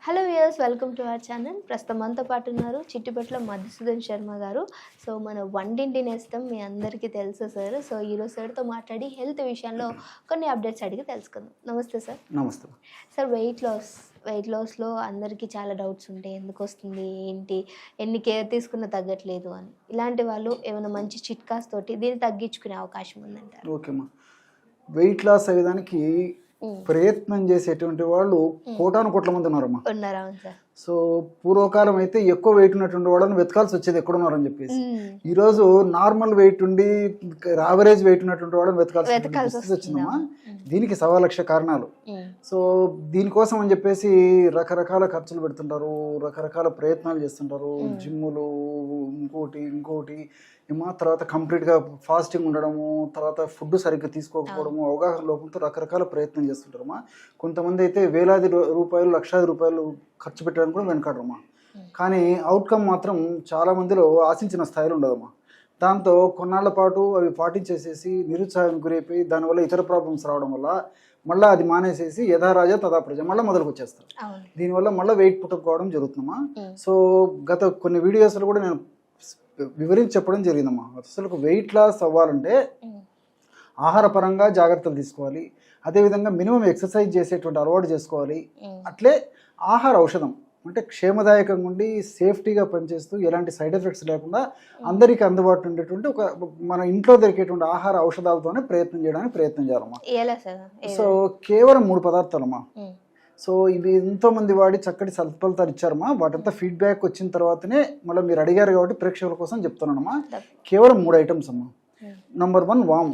Hello viewers, welcome to our channel. ప్రస్తుతం మనతో పాటు ఉన్నారు చిట్టిపట్ల మధుసూదన్ శర్మ గారు. సో మన వంటింటి నేస్తం మీ అందరికీ తెలుసు సార్. సో ఈరోజు సార్తో మాట్లాడి హెల్త్ విషయంలో కొన్ని అప్డేట్స్ అడిగి తెలుసుకుందాం. నమస్తే సార్. నమస్తే సార్, వెయిట్ లాస్లో అందరికీ చాలా డౌట్స్ ఉంటాయి. ఎందుకు వస్తుంది, ఏంటి, ఎన్ని కేర్ తీసుకున్నా తగ్గట్లేదు అని. ఇలాంటి వాళ్ళు ఏమైనా మంచి చిట్కాస్ తోటి దీన్ని తగ్గించుకునే అవకాశం ఉందంటారు? ఓకేమ్మా, వెయిట్ లాస్ అయ్యేదానికి ప్రయత్నం చేసేటువంటి వాళ్ళు కోటాను కోట్ల మంది ఉన్నారమ్మా. ఉన్నారా సార్? సో పూర్వకాలం అయితే ఎక్కువ వెయిట్ ఉన్నటువంటి వాళ్ళని వెతకాల్సి వచ్చేది ఎక్కడున్నారని చెప్పేసి. ఈరోజు నార్మల్ వెయిట్ ఉండి యావరేజ్ వెయిట్ ఉన్నటువంటి వాళ్ళని వెతకాల్సి వచ్చిందమ్మా. దీనికి 1,00,000 కారణాలు. సో దీనికోసం అని చెప్పేసి రకరకాల ఖర్చులు పెడుతుంటారు, రకరకాల ప్రయత్నాలు చేస్తుంటారు, జిమ్ములు, ఇంకోటి తర్వాత కంప్లీట్గా ఫాస్టింగ్ ఉండడము, తర్వాత ఫుడ్ సరిగ్గా తీసుకోకపోవడము, అవగాహన లోపంతో రకరకాల ప్రయత్నం చేస్తుంటారమ్మా. కొంతమంది అయితే వేలాది రూపాయలు, లక్షలాది రూపాయలు ఖర్చు పెట్టడానికి కూడా వెనకాడరమ్మా. కానీ అవుట్కమ్ మాత్రం చాలా మందిలో ఆశించిన స్థాయిలో ఉండదమ్మా. దాంతో కొన్నాళ్ల పాటు అవి పాటించేసేసి నిరుత్సాహం గురైపోయి దానివల్ల ఇతర ప్రాబ్లమ్స్ రావడం వల్ల మళ్ళీ అది మానేసేసి యథారాజా తదా ప్రజ మళ్ళీ మొదలుకు వచ్చేస్తారు. దీనివల్ల మళ్ళీ వెయిట్ పుట్టకపోవడం జరుగుతుందమ్మా. సో గత కొన్ని వీడియోస్లో కూడా నేను వివరించి చెప్పడం జరిగిందమ్మా. అసలు వెయిట్ లాస్ అవ్వాలంటే ఆహార పరంగా జాగ్రత్తలు తీసుకోవాలి, అదేవిధంగా మినిమం ఎక్సర్సైజ్ చేసేటువంటి అలవాటు చేసుకోవాలి. అట్లే ఆహార ఔషధం అంటే క్షేమదాయకంగా ఉండి సేఫ్టీగా పనిచేస్తూ ఎలాంటి సైడ్ ఎఫెక్ట్స్ లేకుండా అందరికీ అందుబాటులో ఉండేటువంటి ఒక మన ఇంట్లో దొరికేటువంటి ఆహార ఔషధాలతోనే ప్రయత్నం చేయాలమ్మా. సో కేవలం 3 పదార్థాలమ్మా. సో ఇవి ఎంతోమంది వాడి చక్కటి సత్ఫలితాలు ఇచ్చారమ్మా. వాటంతా ఫీడ్బ్యాక్ వచ్చిన తర్వాతనే మళ్ళీ మీరు అడిగారు కాబట్టి ప్రేక్షకుల కోసం చెప్తున్నానమ్మా. కేవలం 3 ఐటమ్స్ అమ్మా. నంబర్ 1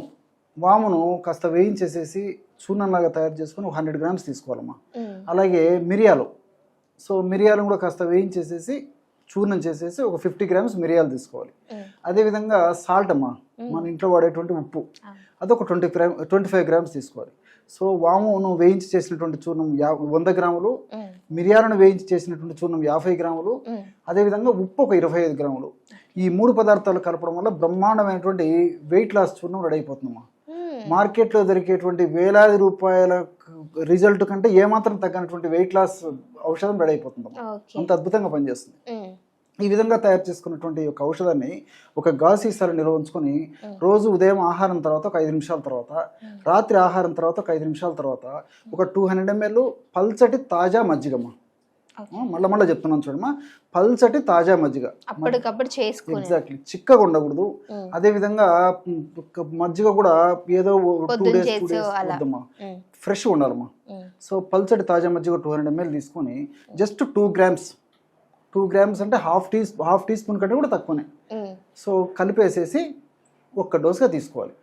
వామును కాస్త వేయించేసేసి చూర్ణంలాగా తయారు చేసుకుని 100 గ్రామ్స్ తీసుకోవాలమ్మా. అలాగే మిరియాలు మిరియాలను కూడా కాస్త వేయించేసేసి చూర్ణం చేసేసి ఒక 50 గ్రామ్స్ మిరియాలు తీసుకోవాలి. అదేవిధంగా సాల్ట్ అమ్మా, మన ఇంట్లో వాడేటువంటి ఉప్పు, అదొక 25 గ్రామ్స్ తీసుకోవాలి. సో వామును వేయించి చేసినటువంటి చూర్ణం 100 గ్రాములు, మిరియాలను వేయించి చేసినటువంటి చూర్ణం 50 గ్రాములు, అదేవిధంగా ఉప్పు ఒక 25 గ్రాములు. ఈ 3 పదార్థాలు కలపడం వల్ల బ్రహ్మాండమైనటువంటి వెయిట్ లాస్ చూర్ణం రెడీ అయిపోతుందమ్మా. మార్కెట్లో దొరికేటువంటి వేలాది రూపాయల రిజల్ట్ కంటే ఏమాత్రం తగ్గనటువంటి వెయిట్ లాస్ ఔషధం రెడీ అయిపోతుందమ్మా. అంత అద్భుతంగా పనిచేస్తుంది. ఈ విధంగా తయారు చేసుకున్నటువంటి ఒక ఔషధాన్ని ఒక గాజు సీసాలో నిల్వ ఉంచుకొని రోజు ఉదయం ఆహారం తర్వాత ఒక 5 నిమిషాల తర్వాత, రాత్రి ఆహారం తర్వాత ఒక 5 నిమిషాల తర్వాత ఒక 200 ml పల్చటి తాజా మజ్జిగమ్మ. మళ్ళీ చెప్తున్నాను చూడమ్మా, పల్చటి తాజా మజ్జిగ ఎగ్జాక్ట్లీ చిక్కగా ఉండకూడదు. అదే విధంగా మజ్జిగ కూడా ఏదో 2 days వద్దమ్మా, ఫ్రెష్ ఉండాలమ్మా. సో పల్చటి తాజా మజ్జిగ 200 ml తీసుకొని జస్ట్ 2 గ్రామ్స్ అంటే హాఫ్ టీ స్పూన్ కంటే కూడా తక్కువనే. సో కలిపేసేసి 1 డోస్గా తీసుకోవాలి.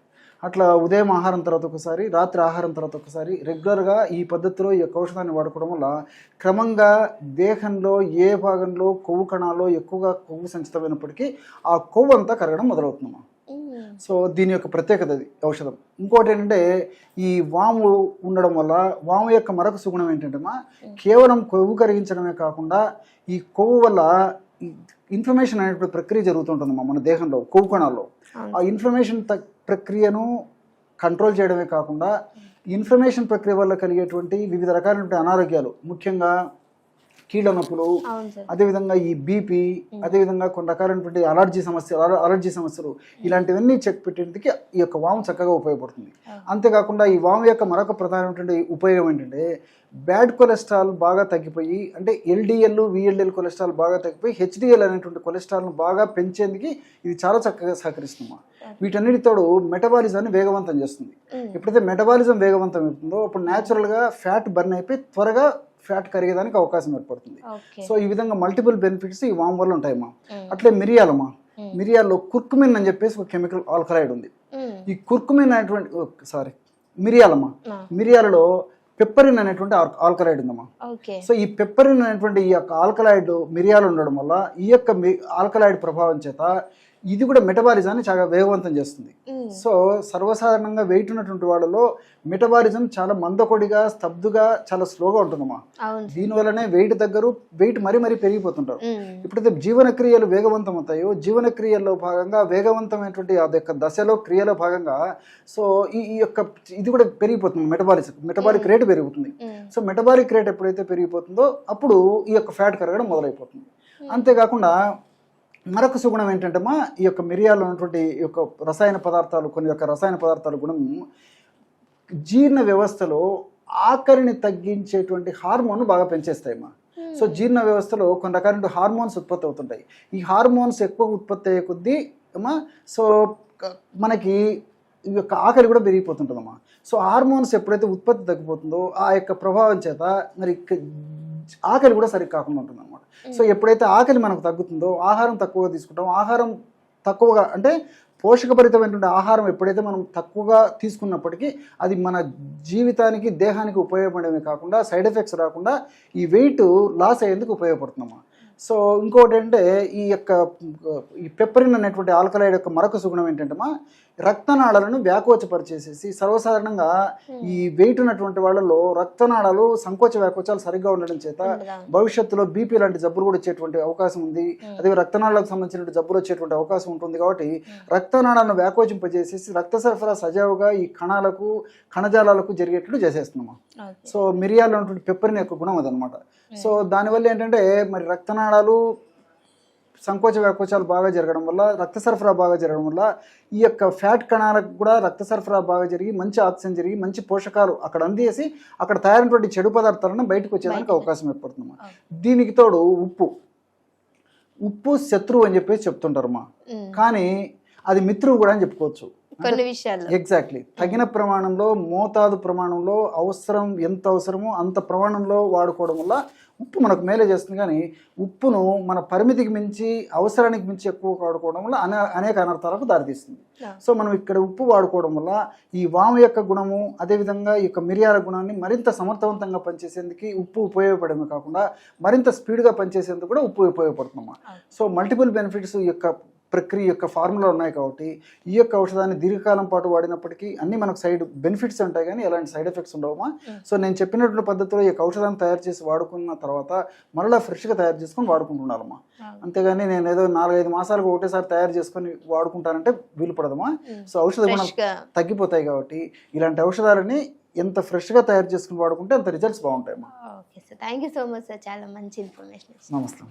అట్లా ఉదయం ఆహారం తర్వాత ఒకసారి, రాత్రి ఆహారం తర్వాత ఒకసారి రెగ్యులర్గా ఈ పద్ధతిలో ఈ యొక్క ఔషధాన్ని వాడుకోవడం వల్ల క్రమంగా దేహంలో ఏ భాగంలో కొవ్వు కణాల్లో ఎక్కువగా కొవ్వు సంచితమైనప్పటికీ ఆ కొవ్వు అంతా కరగడం మొదలవుతుందమ్మా. సో దీని యొక్క ప్రత్యేకత అది ఔషధం. ఇంకోటి ఏంటంటే ఈ వాము ఉండడం వల్ల వాము యొక్క మరొక సుగుణం ఏంటంటే కేవలం కొవ్వు కరిగించడమే కాకుండా ఈ కొవ్వు వల్ల ఇన్ఫ్లమేషన్ అనేటువంటి ప్రక్రియ జరుగుతుంటుందమ్మా మన దేహంలో కొవ్వు కణాల్లో. ఆ ఇన్ఫ్లమేషన్ ప్రక్రియను కంట్రోల్ చేయడమే కాకుండా ఇన్ఫ్లమేషన్ ప్రక్రియ వల్ల కలిగేటువంటి వివిధ రకాలైన అనారోగ్యాలు, ముఖ్యంగా కీళ్ళ నొప్పులు, అదేవిధంగా ఈ బీపీ, అదేవిధంగా కొన్ని రకాలైనటువంటి అలర్జీ సమస్యలు, ఇలాంటివన్నీ చెక్ పెట్టేందుకు ఈ యొక్క వాము చక్కగా ఉపయోగపడుతుంది. అంతేకాకుండా ఈ వాము యొక్క మరొక ప్రధానమైనటువంటి ఉపయోగం ఏంటంటే బ్యాడ్ కొలెస్ట్రాల్ బాగా తగ్గిపోయి, అంటే LDL, VLL కొలెస్ట్రాల్ బాగా తగ్గిపోయి HDL అనేటువంటి కొలెస్ట్రాల్ను బాగా పెంచేందుకు ఇది చాలా చక్కగా సహకరిస్తుంది. వీటన్నిటితోడు మెటబాలిజాన్ని వేగవంతం చేస్తుంది. ఎప్పుడైతే మెటబాలిజం వేగవంతం అవుతుందో అప్పుడు న్యాచురల్గా ఫ్యాట్ బర్న్ అయిపోయి త్వరగా ఫ్యాట్ కరిగేదానికి అవకాశం ఏర్పడుతుంది. సో ఈ విధంగా మల్టిపుల్ బెనిఫిట్స్ ఈ వాము వల్ల ఉంటాయమ్మా. అట్లే మిరియాల్లో కుర్కుమిన్ అని చెప్పేసి ఒక కెమికల్ ఆల్కలాయిడ్ ఉంది. ఈ కుర్కుమిన్ అనేటువంటి మిరియాలలో పెప్పరిన్ అనేటువంటి ఆల్కలాయిడ్ ఉందమ్మా. సో ఈ పెప్పరిన్ అనేటువంటి ఈ యొక్క ఆల్కలాయిడ్ మిరియాలు ఉండడం వల్ల ఈ యొక్క ఆల్కలాయిడ్ ప్రభావం చేత ఇది కూడా మెటబాలిజాన్ని చాలా వేగవంతం చేస్తుంది. సో సర్వసాధారణంగా వెయిట్ ఉన్నటువంటి వాళ్ళలో మెటబాలిజం చాలా మందకొడిగా, స్తబ్దుగా, చాలా స్లోగా ఉంటుందమ్మా. దీనివల్లనే వెయిట్ మరీ పెరిగిపోతుంటారు. ఎప్పుడైతే జీవన క్రియలు వేగవంతం అవుతాయో, జీవన క్రియల్లో భాగంగా వేగవంతమైనటువంటి అది యొక్క దశలో క్రియలో భాగంగా సో ఈ యొక్క ఇది కూడా పెరిగిపోతుంది. మెటబాలిక్ రేట్ పెరుగుతుంది. సో మెటబాలిక్ రేట్ ఎప్పుడైతే పెరిగిపోతుందో అప్పుడు ఈ యొక్క ఫ్యాట్ కరగడం మొదలైపోతుంది. అంతేకాకుండా మరొక సుగుణం ఏంటంటేమా, ఈ యొక్క మిరియాల్లో ఉన్నటువంటి ఈ యొక్క కొన్ని రసాయన పదార్థాల గుణం జీర్ణ వ్యవస్థలో ఆకలిని తగ్గించేటువంటి హార్మోన్ బాగా పెంచేస్తాయమ్మా. సో జీర్ణ వ్యవస్థలో కొన్ని రకాల హార్మోన్స్ ఉత్పత్తి అవుతుంటాయి. ఈ హార్మోన్స్ ఎక్కువ ఉత్పత్తి అయ్యే కొద్దీ అమ్మా సో మనకి ఈ యొక్క ఆకలి కూడా పెరిగిపోతుంటుందమ్మా. సో హార్మోన్స్ ఎప్పుడైతే ఉత్పత్తి తగ్గిపోతుందో ఆ యొక్క ప్రభావం చేత మరి ఆకలి కూడా సరిగ్గా కాకుండా ఉంటుంది అనమాట. సో ఎప్పుడైతే ఆకలి మనకు తగ్గుతుందో, ఆహారం తక్కువగా తీసుకుంటాం, ఆహారం తక్కువగా అంటే పోషకభరితమైనటువంటి ఆహారం ఎప్పుడైతే మనం తక్కువగా తీసుకున్నప్పటికీ అది మన జీవితానికి, దేహానికి ఉపయోగపడమే కాకుండా సైడ్ ఎఫెక్ట్స్ రాకుండా ఈ వెయిట్ లాస్ అయ్యేందుకు ఉపయోగపడుతుందమ్మా. సో ఇంకోటి అంటే ఈ పెప్పరిన్ అనేటువంటి ఆల్కలైడ్ యొక్క మరొక సుగుణం ఏంటంటే రక్తనాళాలను వ్యాకోచపరిచేసేసి, సర్వసాధారణంగా ఈ వెయిట్ ఉన్నటువంటి వాళ్ళలో రక్తనాళాలు సంకోచ వ్యాకోచాలు సరిగ్గా ఉండడం చేత భవిష్యత్తులో బీపీ లాంటి జబ్బులు కూడా వచ్చేటువంటి అవకాశం ఉంది. అదే రక్తనాళాలకు సంబంధించిన జబ్బులు వచ్చేటువంటి అవకాశం ఉంటుంది. కాబట్టి రక్తనాళాలను వ్యాకోచింపజేసేసి రక్త సరఫరా సజావుగా ఈ కణజాలాలకు జరిగేట్లు చేసేస్తున్నాము. సో మిరియాల్లో ఉన్నటువంటి పెప్పరిన్ యొక్క గుణం అదనమాట. సో దానివల్ల ఏంటంటే మరి రక్తనాళాలు సంకోచ వ్యాకోచాలు బాగా జరగడం వల్ల, రక్త సరఫరా బాగా జరగడం వల్ల ఈ యొక్క ఫ్యాట్ కణాలకు కూడా రక్త సరఫరా బాగా జరిగి మంచి ఆక్సిజన్ జరిగి మంచి పోషకాలు అక్కడ అందేసి అక్కడ తయారైనటువంటి చెడు పదార్థాలను బయటకు వచ్చేదానికి అవకాశం ఏర్పడుతుంది. దీనికి తోడు ఉప్పు శత్రువు అని చెప్పేసి చెప్తుంటారమ్మా, కానీ అది మిత్రువు కూడా అని చెప్పుకోవచ్చు. ఎగ్జాక్ట్లీ తగిన ప్రమాణంలో, మోతాదు ప్రమాణంలో, ఎంత అవసరమో అంత ప్రమాణంలో వాడుకోవడం వల్ల ఉప్పు మనకు మేలే చేస్తుంది. కానీ ఉప్పును మన పరిమితికి మించి, అవసరానికి మించి ఎక్కువ వాడుకోవడం వల్ల అనేక అనర్థాలకు దారితీస్తుంది. సో మనం ఇక్కడ ఉప్పు వాడుకోవడం వల్ల ఈ వాము యొక్క గుణము, అదేవిధంగా ఈ యొక్క మిరియాల గుణాన్ని మరింత సమర్థవంతంగా పనిచేసేందుకు ఉప్పు ఉపయోగపడమే కాకుండా మరింత స్పీడ్గా పనిచేసేందుకు కూడా ఉప్పు ఉపయోగపడుతుందన్నమాట. సో మల్టిపుల్ బెనిఫిట్స్ ఈ యొక్క ప్రక్రియ యొక్క ఫార్ములా ఉన్నాయి. కాబట్టి ఈ యొక్క ఔషధాన్ని దీర్ఘకాలం పాటు వాడినప్పటికీ అన్ని మనకు సైడ్ బెనిఫిట్స్ ఉంటాయి, కానీ ఎలాంటి సైడ్ ఎఫెక్ట్స్ ఉండవమ్మా. సో నేను చెప్పినటువంటి పద్ధతిలో ఈ యొక్క ఔషధాన్ని తయారు చేసి వాడుకున్న తర్వాత మరలా ఫ్రెష్గా తయారు చేసుకొని వాడుకుంటున్నారమ్మా. అంతేగాని నేను ఏదో 4-5 మాసాలకు ఒకటేసారి తయారు చేసుకొని వాడుకుంటానంటే వీలు పడదమ్మా. సో ఔషధ గుణం తగ్గిపోతాయి. కాబట్టి ఇలాంటి ఔషధాలని ఎంత ఫ్రెష్గా తయారు చేసుకుని వాడుకుంటే అంత రిజల్ట్స్ బాగుంటాయమ్మా. Okay sir, thank you so much sir, చాలా మంచి ఇన్ఫర్మేషన్. నమస్తే.